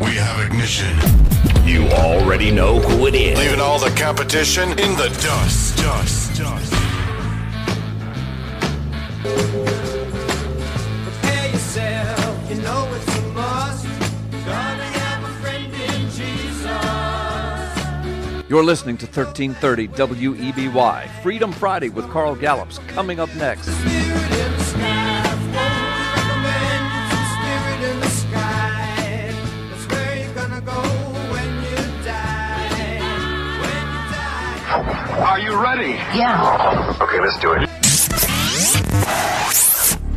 We have ignition. You already know who it is. Leaving all the competition in the dust. Prepare yourself, you know it's a must. Gonna have a friend in Jesus. You're listening to 1330 WEBY, Freedom Friday with Carl Gallups, coming up next. Spirit in the sky, recommend you to spirit in the sky. That's where you're gonna go when you die. When you die. Are you ready? Yeah. Okay, let's do it.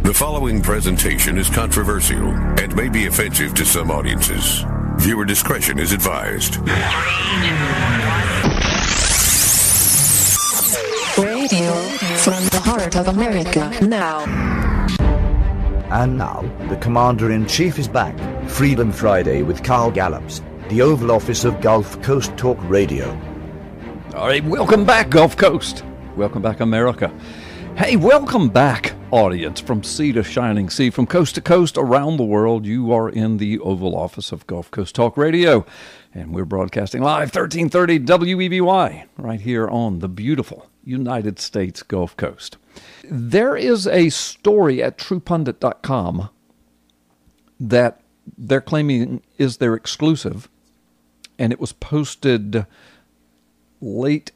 The following presentation is controversial and may be offensive to some audiences. Viewer discretion is advised. Radio from the heart of America now. And now, the Commander-in-Chief is back. Freedom Friday with Carl Gallups, the Oval Office of Gulf Coast Talk Radio. All right, welcome back, Gulf Coast. Welcome back, America. Hey, welcome back, audience, from sea to shining sea, from coast to coast around the world. You are in the Oval Office of Gulf Coast Talk Radio, and we're broadcasting live 1330 WEBY right here on the beautiful United States Gulf Coast. There is a story at truepundit.com that they're claiming is their exclusive, and it was posted late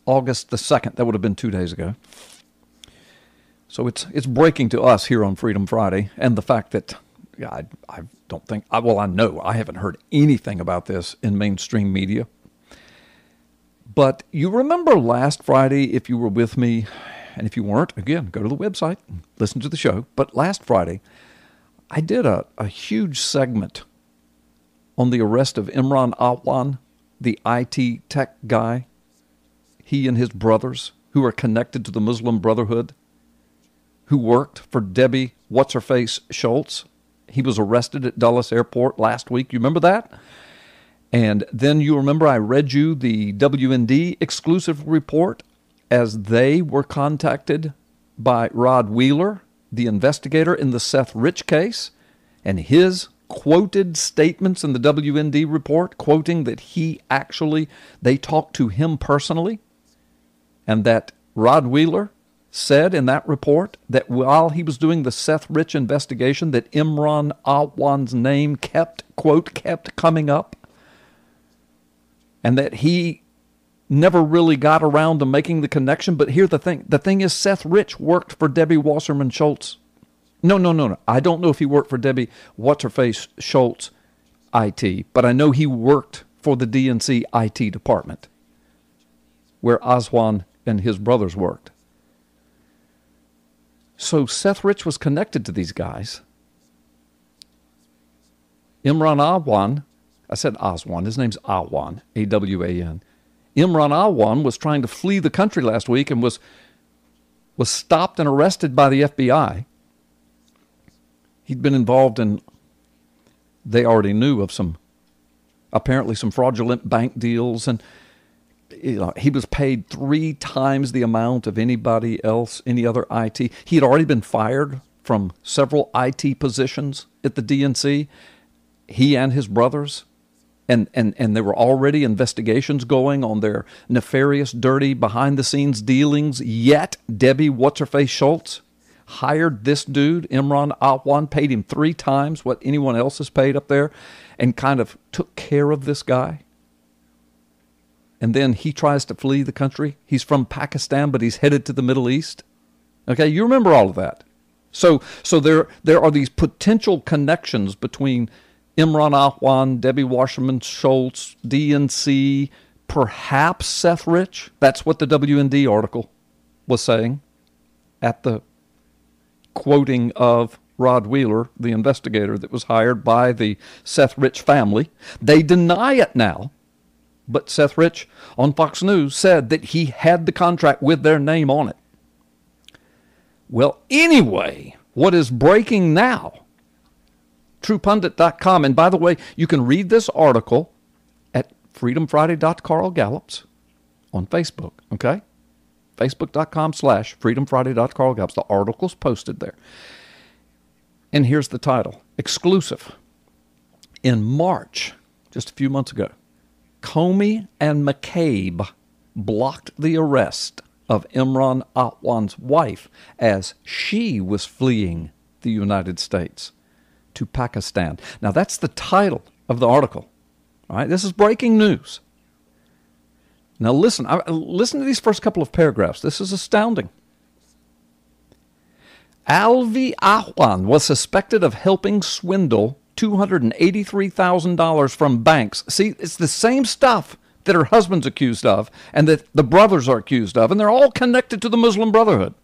August the 2nd. That would have been 2 days ago. So it's breaking to us here on Freedom Friday, and the fact that I don't think, I know I haven't heard anything about this in mainstream media. But you remember last Friday, if you were with me, and if you weren't, again, go to the website, listen to the show. But last Friday, I did a huge segment on the arrest of Imran Awan, the IT tech guy, he and his brothers, who are connected to the Muslim Brotherhood, who worked for Debbie What's-Her-Face Schultz. He was arrested at Dulles Airport last week. You remember that? And then you remember I read you the WND exclusive report as they were contacted by Rod Wheeler, the investigator in the Seth Rich case, and his quoted statements in the WND report, quoting that they talked to him personally, and that Rod Wheeler said in that report that while he was doing the Seth Rich investigation, that Imran Awan's name kept coming up, and that he never really got around to making the connection. But here's the thing is Seth Rich worked for Debbie Wasserman Schultz. No. I don't know if he worked for Debbie What's-Her-Face Schultz IT, but I know he worked for the DNC IT department, where Awan and his brothers worked. So Seth Rich was connected to these guys. Imran Awan, I said Awan, his name's Awan, A-W-A-N. Imran Awan was trying to flee the country last week and was stopped and arrested by the FBI. He'd been involved in, they already knew of apparently some fraudulent bank deals, and he was paid 3 times the amount of anybody else, any other IT. He had already been fired from several IT positions at the DNC, he and his brothers, and there were already investigations going on their nefarious, dirty, behind-the-scenes dealings, yet Debbie What's-Her-Face Schultz hired this dude, Imran Awan, paid him 3 times what anyone else is paid up there, and kind of took care of this guy. And then he tries to flee the country. He's from Pakistan, but he's headed to the Middle East. Okay, you remember all of that. So there are these potential connections between Imran Awan, Debbie Wasserman Schultz, DNC, perhaps Seth Rich. That's what the WND article was saying at the quoting of Rod Wheeler, the investigator that was hired by the Seth Rich family. They deny it now. But Seth Rich on Fox News said that he had the contract with their name on it. Well, anyway, what is breaking now? TruePundit.com. And by the way, you can read this article at freedomfriday.carlgallups on Facebook, okay? Facebook.com/freedomfriday.carlgallups. The article's posted there. And here's the title, exclusive. In March, just a few months ago, Comey and McCabe blocked the arrest of Imran Awan's wife as she was fleeing the United States to Pakistan. Now, that's the title of the article. All right, this is breaking news. Now, listen to these first couple of paragraphs. This is astounding. Alvi Awan was suspected of helping swindle $283,000 from banks. See, it's the same stuff that her husband's accused of and that the brothers are accused of, and they're all connected to the Muslim Brotherhood.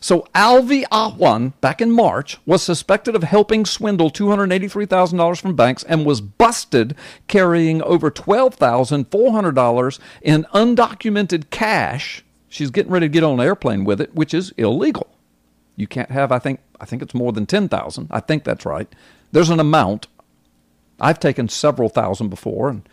So Alvi Awan, back in March, was suspected of helping swindle $283,000 from banks and was busted carrying over $12,400 in undocumented cash. She's getting ready to get on an airplane with it, which is illegal. You can't have, I think it's more than 10,000. I think that's right. There's an amount. I've taken several thousand before, and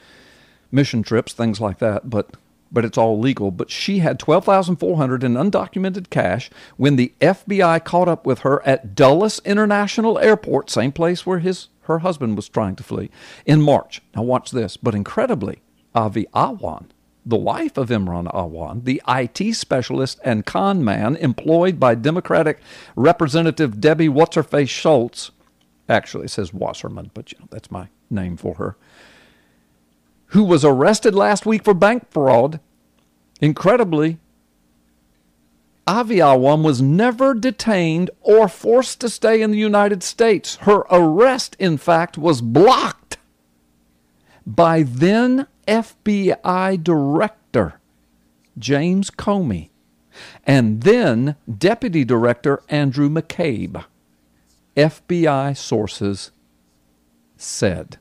mission trips, things like that, but it's all legal. But she had $12,400 in undocumented cash when the FBI caught up with her at Dulles International Airport, same place where her husband was trying to flee, in March. Now watch this. But incredibly, Avi Awan, the wife of Imran Awan, the IT specialist and con man employed by Democratic Representative Debbie What's-Her-Face Schultz, actually it says Wasserman, but that's my name for her, who was arrested last week for bank fraud. Incredibly, Avi Awan was never detained or forced to stay in the United States. Her arrest, in fact, was blocked by then FBI Director James Comey and then Deputy Director Andrew McCabe, FBI sources said.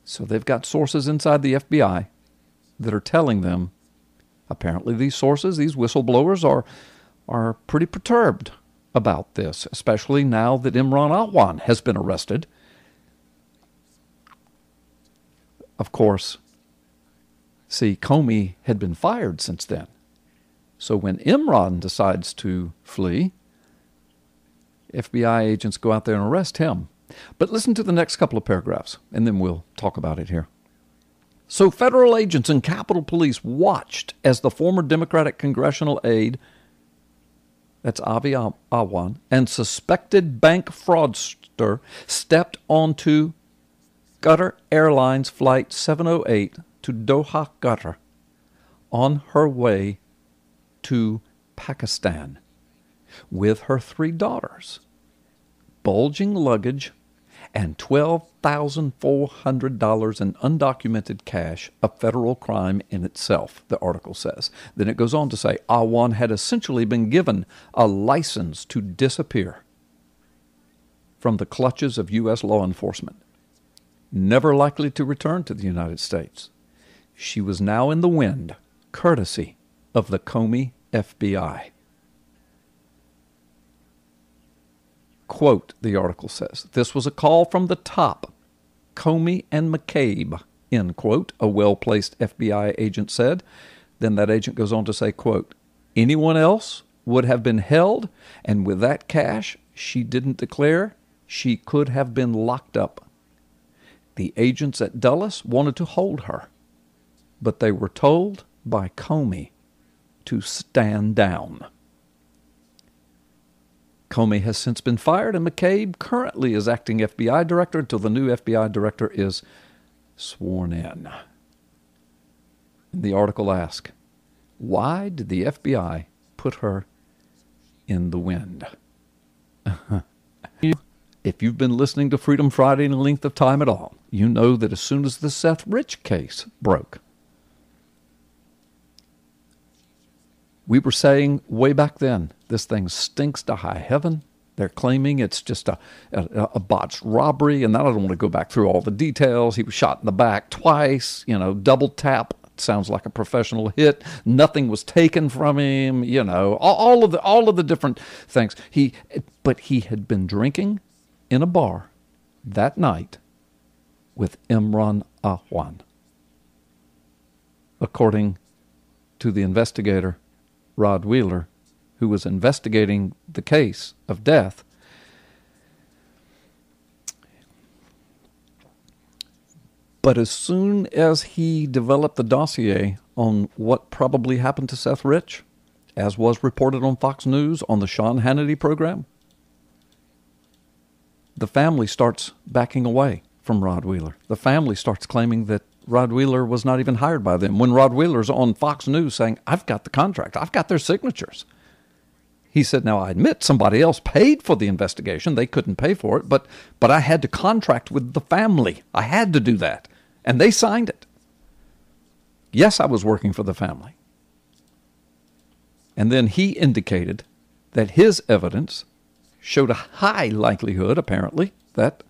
So they've got sources inside the FBI that are telling them, apparently these sources, these whistleblowers, are pretty perturbed about this, especially now that Imran Awan has been arrested. Of course, see, Comey had been fired since then. So when Imran decides to flee, FBI agents go out there and arrest him. But listen to the next couple of paragraphs, and then we'll talk about it here. So federal agents and Capitol Police watched as the former Democratic congressional aide, that's Avi Awan, and suspected bank fraudster stepped onto Qatar Airlines Flight 708 to Doha, Qatar, on her way to Pakistan with her 3 daughters, bulging luggage, and $12,400 in undocumented cash, a federal crime in itself, the article says. Then it goes on to say Awan had essentially been given a license to disappear from the clutches of U.S. law enforcement, never likely to return to the United States. She was now in the wind, courtesy of the Comey FBI. Quote, the article says, this was a call from the top, Comey and McCabe, end quote, a well-placed FBI agent said. Then that agent goes on to say, quote, anyone else would have been held, and with that cash she didn't declare, she could have been locked up. The agents at Dulles wanted to hold her, but they were told by Comey to stand down. Comey has since been fired, and McCabe currently is acting FBI director until the new FBI director is sworn in. And the article asks, why did the FBI put her in the wind? If you've been listening to Freedom Friday any length of time at all, you know that as soon as the Seth Rich case broke, we were saying way back then, this thing stinks to high heaven. They're claiming it's just a botched robbery, and I don't want to go back through all the details. He was shot in the back twice, double tap. It sounds like a professional hit. Nothing was taken from him, all of the different things. But he had been drinking in a bar that night with Imran Awan, according to the investigator Rod Wheeler, who was investigating the case of death. But as soon as he developed the dossier on what probably happened to Seth Rich, as was reported on Fox News on the Sean Hannity program, the family starts backing away from Rod Wheeler. The family starts claiming that Rod Wheeler was not even hired by them, when Rod Wheeler's on Fox News saying, I've got the contract, I've got their signatures. He said, now I admit somebody else paid for the investigation. They couldn't pay for it, but I had to contract with the family. I had to do that. And they signed it. Yes, I was working for the family. And then he indicated that his evidence showed a high likelihood, apparently, that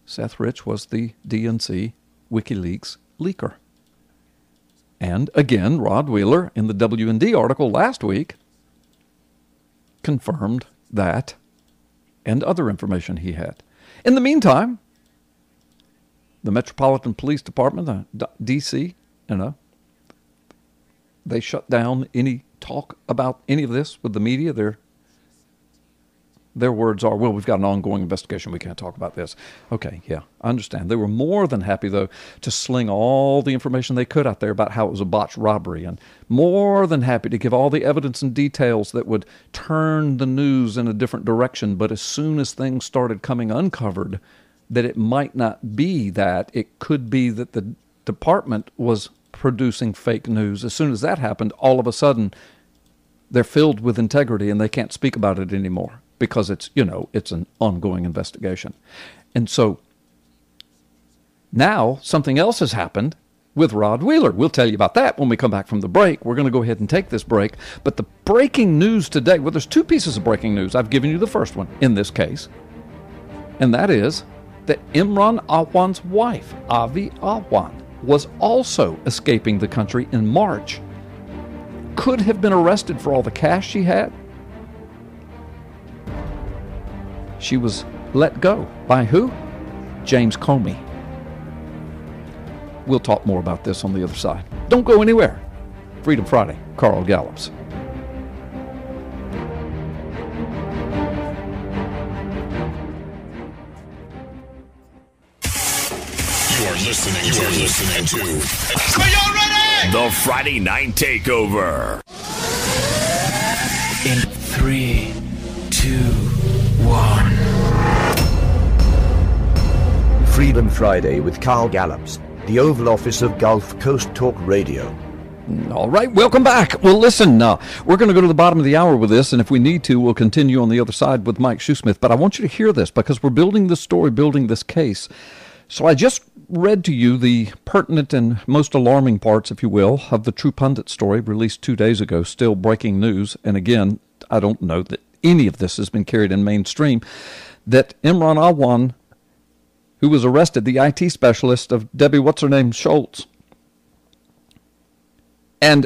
Seth Rich was the DNC WikiLeaks leaker. And again, Rod Wheeler, in the W&D article last week, confirmed that and other information he had. In the meantime, the Metropolitan Police Department, the D.C., they shut down any talk about any of this with the media. Their words are, well, we've got an ongoing investigation. We can't talk about this. Okay, yeah, I understand. They were more than happy, though, to sling all the information they could out there about how it was a botched robbery, and more than happy to give all the evidence and details that would turn the news in a different direction. But as soon as things started coming uncovered, that it might not be that, it could be that the department was producing fake news. As soon as that happened, all of a sudden, they're filled with integrity and they can't speak about it anymore, because it's an ongoing investigation. And so now something else has happened with Rod Wheeler. We'll tell you about that when we come back from the break. We're going to go ahead and take this break. But the breaking news today, well, there's two pieces of breaking news. I've given you the first one in this case, and that is that Imran Awan's wife, Avi Awan, was also escaping the country in March. Could have been arrested for all the cash she had. She was let go by who? James Comey. We'll talk more about this on the other side. Don't go anywhere. Freedom Friday, Carl Gallups. You are listening to Are y'all ready? the Friday Night Takeover. In 3, 2, 1. Freedom Friday with Carl Gallups, the Oval Office of Gulf Coast Talk Radio. All right, welcome back. Well, listen, we're going to go to the bottom of the hour with this, and if we need to, we'll continue on the other side with Mike Shoesmith. But I want you to hear this, because we're building this story, building this case. So I just read to you the pertinent and most alarming parts, if you will, of the True Pundit story released 2 days ago, still breaking news. And again, I don't know that any of this has been carried in mainstream, that Imran Awan, who was arrested, the IT specialist of Debbie What's-Her-Name Schultz, and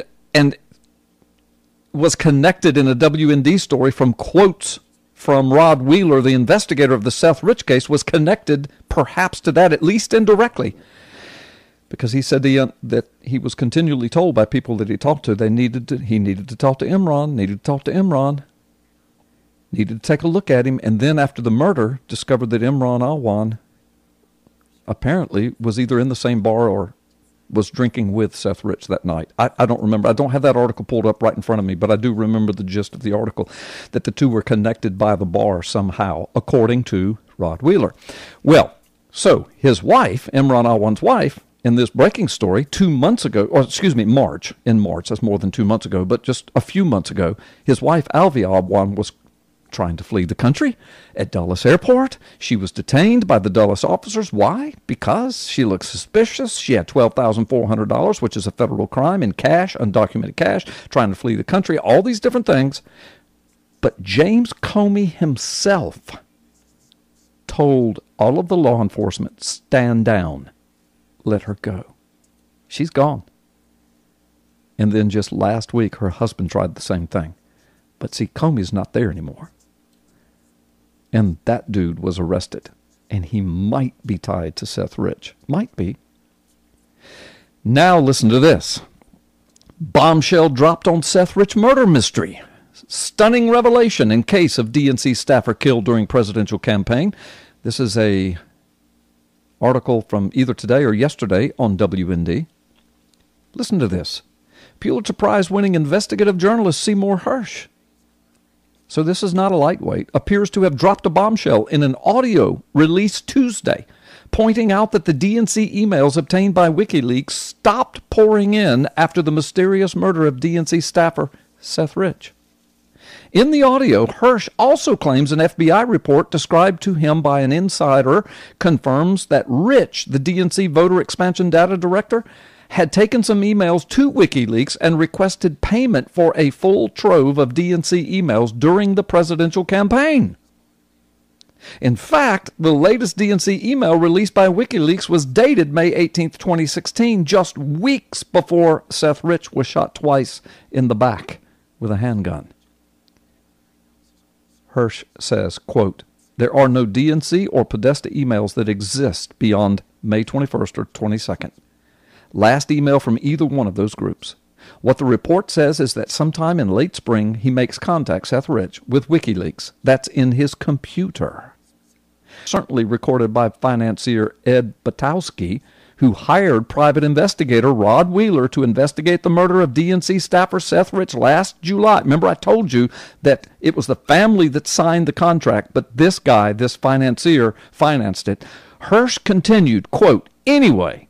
was connected in a WND story from quotes from Rod Wheeler, the investigator of the Seth Rich case, was connected perhaps to that, at least indirectly, because he said that he was continually told by people that he talked to he needed to talk to Imran, needed to take a look at him, and then after the murder, discovered that Imran Awan apparently was either in the same bar or was drinking with Seth Rich that night. I don't remember. I don't have that article pulled up right in front of me, but I do remember the gist of the article, that the two were connected by the bar somehow, according to Rod Wheeler. Well, so his wife, Imran Awan's wife, in this breaking story 2 months ago, or excuse me, March, that's more than 2 months ago, but just a few months ago, his wife, Avi Awan, was trying to flee the country at Dulles Airport. She was detained by the Dulles officers. Why? Because she looked suspicious. She had $12,400, which is a federal crime, in cash, undocumented cash, trying to flee the country, all these different things. But James Comey himself told all of the law enforcement, stand down, let her go. She's gone. And then just last week, her husband tried the same thing. But see, Comey's not there anymore. And that dude was arrested. And he might be tied to Seth Rich. Might be. Now listen to this. Bombshell dropped on Seth Rich murder mystery. Stunning revelation in case of DNC staffer killed during presidential campaign. This is a Article from either today or yesterday on WND. Listen to this. Pulitzer Prize-winning investigative journalist Seymour Hersh, so this is not a lightweight, appears to have dropped a bombshell in an audio released Tuesday, pointing out that the DNC emails obtained by WikiLeaks stopped pouring in after the mysterious murder of DNC staffer Seth Rich. In the audio, Hersh also claims an FBI report described to him by an insider confirms that Rich, the DNC voter expansion data director, had taken some emails to WikiLeaks and requested payment for a full trove of DNC emails during the presidential campaign. In fact, the latest DNC email released by WikiLeaks was dated May 18, 2016, just weeks before Seth Rich was shot twice in the back with a handgun. Hersh says, quote, there are no DNC or Podesta emails that exist beyond May 21st or 22nd. Last email from either one of those groups. What the report says is that sometime in late spring he makes contact, Seth Rich, with WikiLeaks. That's in his computer. Certainly recorded by financier Ed Batowski, who hired private investigator Rod Wheeler to investigate the murder of DNC staffer Seth Rich last July. Remember, I told you that it was the family that signed the contract, but this guy, this financier, financed it. Hersh continued, quote, anyway,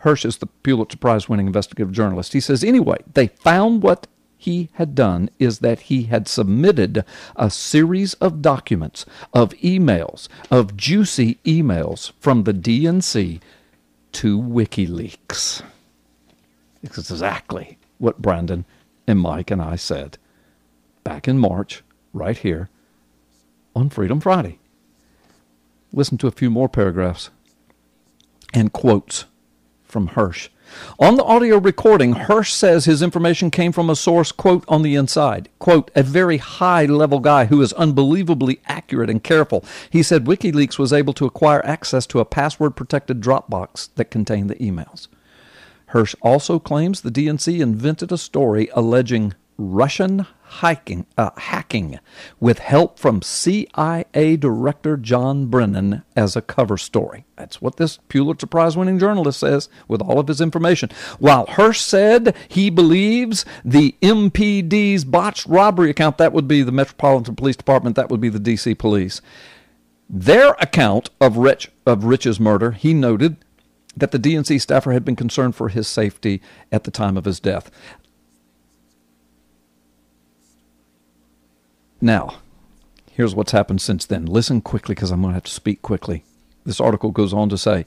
Hersh is the Pulitzer Prize-winning investigative journalist. He says, anyway, they found what he had done is that he had submitted a series of documents, of emails, of juicy emails from the DNC to WikiLeaks. It's exactly what Brandon and Mike and I said back in March, right here on Freedom Friday. Listen to a few more paragraphs and quotes from Hersh. On the audio recording, Hersh says his information came from a source, quote, on the inside, quote, a very high-level guy who is unbelievably accurate and careful. He said WikiLeaks was able to acquire access to a password-protected Dropbox that contained the emails. Hersh also claims the DNC invented a story alleging Russian hacking with help from CIA Director John Brennan as a cover story. That's what this Pulitzer Prize-winning journalist says with all of his information. While Hersh said he believes the MPD's botched robbery account, that would be the Metropolitan Police Department, that would be the D.C. Police, their account of Rich's murder, he noted that the DNC staffer had been concerned for his safety at the time of his death. Now, here's what's happened since then. Listen quickly because I'm going to have to speak quickly. This article goes on to say,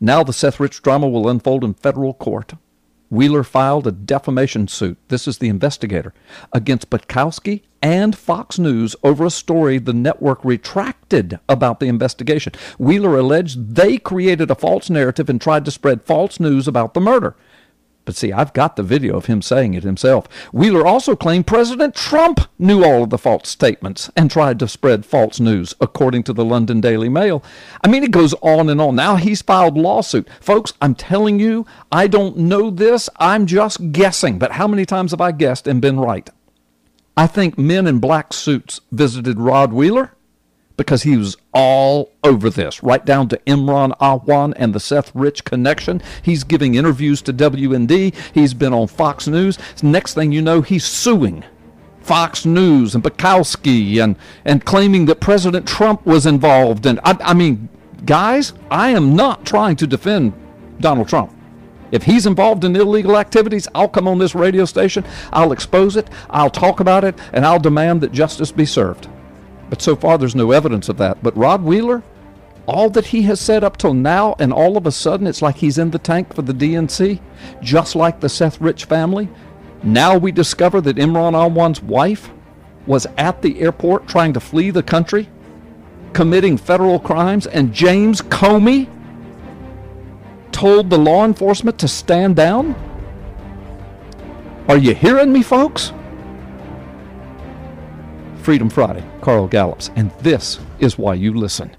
now the Seth Rich drama will unfold in federal court. Wheeler filed a defamation suit, this is the Investigator, against Batowski and Fox News over a story the network retracted about the investigation. Wheeler alleged they created a false narrative and tried to spread false news about the murder. But see, I've got the video of him saying it himself. Wheeler also claimed President Trump knew all of the false statements and tried to spread false news, according to the London Daily Mail. I mean, it goes on and on. Now he's filed lawsuit. Folks, I'm telling you, I don't know this. I'm just guessing. But how many times have I guessed and been right? I think men in black suits visited Rod Wheeler because he was all over this, right down to Imran, Awan, and the Seth Rich connection. He's giving interviews to WND. He's been on Fox News. Next thing you know, he's suing Fox News and Bukowski and claiming that President Trump was involved. And I mean, guys, I am not trying to defend Donald Trump. If he's involved in illegal activities, I'll come on this radio station, I'll expose it, I'll talk about it, and I'll demand that justice be served. But so far, there's no evidence of that. But Rod Wheeler, all that he has said up till now, and all of a sudden, it's like he's in the tank for the DNC, just like the Seth Rich family. Now we discover that Imran Awan's wife was at the airport trying to flee the country, committing federal crimes, and James Comey told the law enforcement to stand down? Are you hearing me, folks? Freedom Friday, Carl Gallups, and this is why you listen.